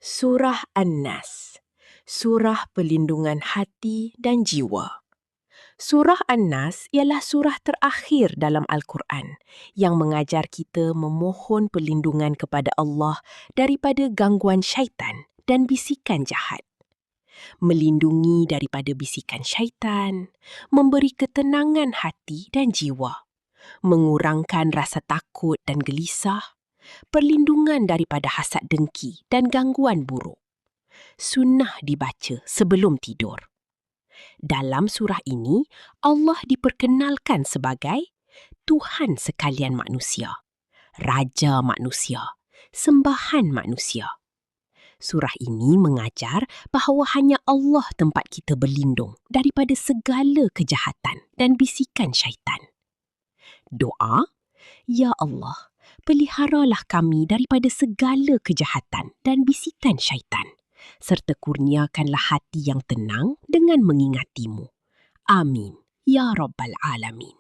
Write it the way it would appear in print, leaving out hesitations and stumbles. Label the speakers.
Speaker 1: Surah An-Nas, surah pelindungan hati dan jiwa. Surah An-Nas ialah surah terakhir dalam Al-Quran yang mengajar kita memohon perlindungan kepada Allah daripada gangguan syaitan dan bisikan jahat. Melindungi daripada bisikan syaitan, memberi ketenangan hati dan jiwa, mengurangkan rasa takut dan gelisah, perlindungan daripada hasad dengki dan gangguan buruk. Sunnah dibaca sebelum tidur. Dalam surah ini, Allah diperkenalkan sebagai Tuhan sekalian manusia, Raja manusia, sembahan manusia. Surah ini mengajar bahawa hanya Allah tempat kita berlindung daripada segala kejahatan dan bisikan syaitan. Doa, Ya Allah, peliharalah kami daripada segala kejahatan dan bisikan syaitan, serta kurniakanlah hati yang tenang dengan mengingatimu. Amin. Ya Rabbal Alamin.